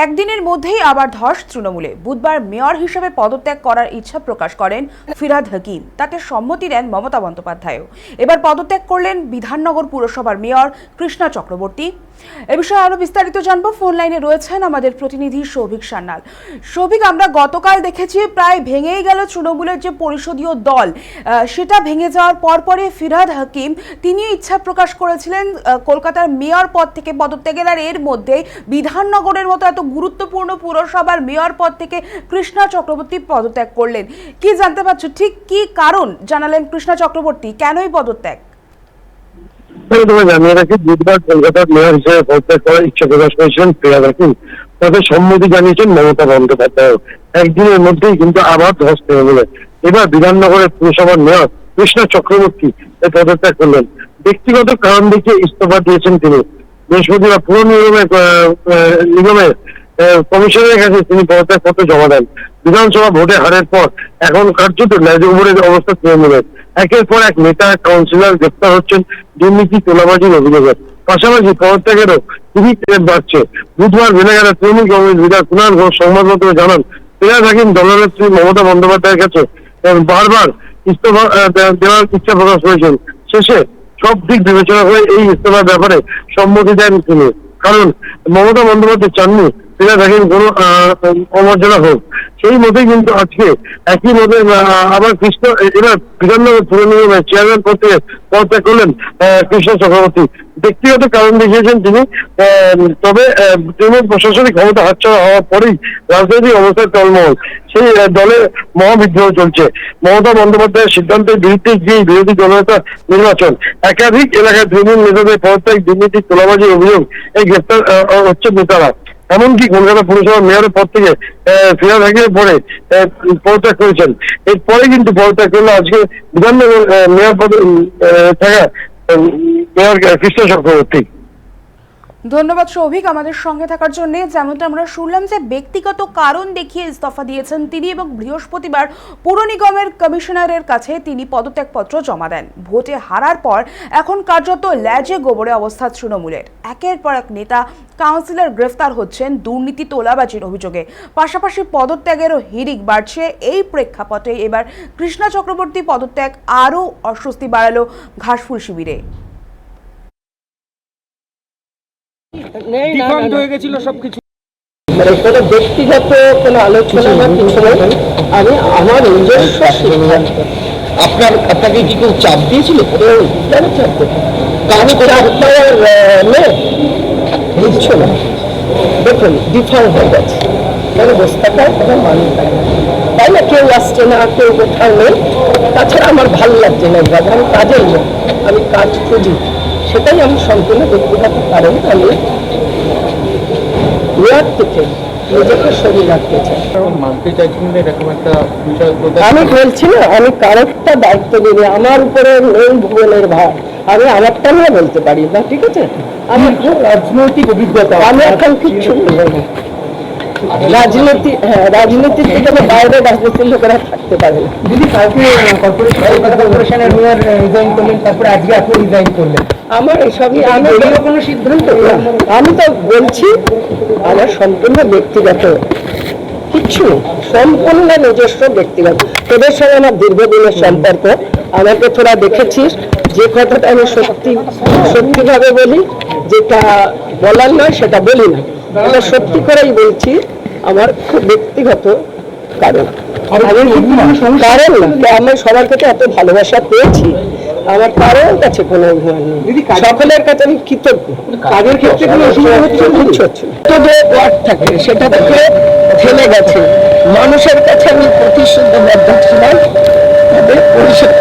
একদিনের মধ্যেই আবার ধস তৃণমূলে। বুধবার মেয়র হিসেবে পদত্যাগ করার ইচ্ছা প্রকাশ করেন ফিরহাদ হাকিম। তাতে সম্মতি দেন মমতা বন্দ্যোপাধ্যায়ও। এবার পদত্যাগ করলেন বিধাননগর পুরসভার মেয়র কৃষ্ণা চক্রবর্তী। এ বিষয়ে আরো বিস্তারিত জানবো। ফোন লাইনে রয়েছেন আমাদের প্রতিনিধি সৌভিক সান্যাল। সৌভিক, আমরা গতকাল দেখেছি প্রায় ভেঙেই গেল তৃণমূলের যে পরিষদীয় দল, সেটা ভেঙে যাওয়ার পরপরই ফিরহাদ হাকিম তিনি ইচ্ছা প্রকাশ করেছিলেন কলকাতার মেয়র পদ থেকে পদত্যাগের। আর এর মধ্যে বিধাননগরের মতো এত গুরুত্বপূর্ণ পুরসভার মেয়র পদ থেকে কৃষ্ণা চক্রবর্তী পদত্যাগ করলেন। কি জানতে পারছো, ঠিক কি কারণ জানালেন কৃষ্ণা চক্রবর্তী, কেনই পদত্যাগ? জানিয়ে রাখি, বুধবার কলকাতার মেয়র হিসেবে পদত্যাগ করার ইচ্ছা প্রকাশ করেছিলেন ফিরহাদ হাকিম। তাতে সম্মতি জানিয়েছেন মমতা বন্দ্যোপাধ্যায়। একদিনের মধ্যেই কিন্তু আবার ধস নেমে গেল। এবার বিধাননগরের পুরসভার মেয়র কৃষ্ণা চক্রবর্তী পদত্যাগ করলেন। ব্যক্তিগত কারণ দেখিয়ে ইস্তফা দিয়েছেন তিনি। বৃহস্পতিবার পুর নিগমের কমিশনের কাছে তিনি পদত্যাগ পত্র জমা দেন। বিধানসভা ভোটে হারের পর এখন কার্যত ন্যায্যবোধের অবস্থা তৃণমূলের। একের পর এক নেতা কাউন্সিলর গ্রেপ্তার হচ্ছেন দুর্নীতি তোলাবাজির অভিযোগে। পাশাপাশি পদত্যাগেরও খুবই বাড়ছে। বুধবার বেলাঘাটা তৃণমূল কংগ্রেস বিধায়ক কুণাল ঘোষ সংবাদমাধ্যমে জানান, ফিরহাদ হাকিম দলনেত্রী মমতা বন্দ্যোপাধ্যায়ের কাছে বারবার ইস্তফা দেওয়ার ইচ্ছা প্রকাশ করেছেন। শেষে সব দিক বিবেচনা করে এই ইস্তফার ব্যাপারে সম্মতি দেন তিনি। কারণ মমতা বন্দ্যোপাধ্যায় চাননি ফিরহাদ হাকিম কোনো অমর্যাদা হোক। সেই মতেই কিন্তু আজকে একই মতে আবার এবার বিধাননগর পুর নিগমের চেয়ারম্যান পদ থেকে পদত্যাগ করলেন কৃষ্ণ চক্রবর্তী। ব্যক্তিগত কারণ দেখিয়েছেন তিনি। তবে তৃণমূল প্রশাসনিক ক্ষমতা হাতছাড়া হওয়ার পরেই রাজনৈতিক অবস্থায় টলমহল। সেই দলে মহাবিদ্রোহ চলছে। মমতা বন্দ্যোপাধ্যায়ের সিদ্ধান্তের বিরুদ্ধে গিয়ে বিরোধী দলনেতা নির্বাচন। একাধিক এলাকায় তৃণমূল নেতাদের পদত্যাগ, দুর্নীতি তোলাবাজির অভিযোগ এই গ্রেপ্তার হচ্ছে নেতারা। এমনকি কলকাতা পুরসভার মেয়রের পদ থেকে ফিরহাদ হাকিমের পরে পদত্যাগ করেছেন। এরপরে কিন্তু পদত্যাগ করলো আজকে বিধাননগর মেয়র পদে থাকা মেয়র কৃষ্ণ চক্রবর্তী। ধন্যবাদ সৌভিক আমাদের সঙ্গে থাকার জন্য। যেমনটা আমরা শুনলাম যে ব্যক্তিগত কারণ দেখিয়ে ইস্তফা দিয়েছেন তিনি এবং বৃহস্পতিবার পুর নিগমের কমিশনারের কাছে তিনি পদত্যাগপত্র জমা দেন। ভোটে হারার পর এখন কার্যত ল্যাজে গোবরে অবস্থা তৃণমূলের। একের পর এক নেতা কাউন্সিলর গ্রেফতার হচ্ছেন দুর্নীতি তোলাবাজির অভিযোগে। পাশাপাশি পদত্যাগেরও হিড়িক বাড়ছে। এই প্রেক্ষাপটে এবার কৃষ্ণা চক্রবর্তী পদত্যাগ আরও অস্বস্তি বাড়ালো ঘাসফুল শিবিরে। ব্যক্তিগত কোনো আলোচনা বা কিছু নয়, আমি আমার নিজস্ব সিদ্ধান্ত। আপনাকে কি কেউ চাপ দিয়েছিল? কেন চাপ কাজ করে বুঝছো না? দেখুন, ডিফার হয়ে গেছে, মানে বস্তাটায় কোনো মানুষ তাই না, কেউ আসছে না, কেউ কোথাও নেই। তাছাড়া আমার ভালো লাগছে না, আমি কাজের লোক, আমি কাজ খুঁজি, সেটাই আমি সম্পূর্ণ ব্যক্তিগত কারণ আমি থেকে নিজেকে সরিয়ে রাখতে চাই। আমি বলছি না, আমি কারোরটা দায়িত্ব দিই, আমার উপরে নেই ভুবনের ভার, আমি আমারটা নিয়ে বলতে পারি না, ঠিক আছে? আমার রাজনৈতিক অভিজ্ঞতা, আমি এখন কিচ্ছু বলবো না। রাজনীতি, হ্যাঁ, রাজনীতির থেকে বাইরে রাজনীতির লোকেরা থাকতে পারে না। দিদি, কালকে কর্পোরেশনের মেয়র রিজাইন করলেন, তারপরে আজকে আপনি রিজাইন করলেন। আমার এসবই আমি কোনো সিদ্ধান্ত, আমি তো বলছি আমার সম্পূর্ণ ব্যক্তিগত কিচ্ছু, সম্পূর্ণ নিজস্ব ব্যক্তিগত। তোদের সঙ্গে আমার দীর্ঘদিনের সম্পর্ক, আমাকে তোরা দেখেছিস, যে কথাটা আমি সত্যিভাবে বলি, যেটা বলার নয় সেটা বলি না, এটা সত্যি করেই বলছি। আমার খুব ব্যক্তিগত কারণ, কারণ না, আমি সবার কাছে এত ভালোবাসা পেয়েছি, আমার কারোর কাছে কোনো অভিমান নেই, সকলের কাছে আমি কৃতজ্ঞ। কাজের ক্ষেত্রে কোনো অসুবিধা হচ্ছে যে ওয়ার্ড থাকে সেটা থেকে থেমে গেছে। মানুষের কাছে আমি প্রতিশ্রুতিবদ্ধ ছিলাম, তাদের পরিষদ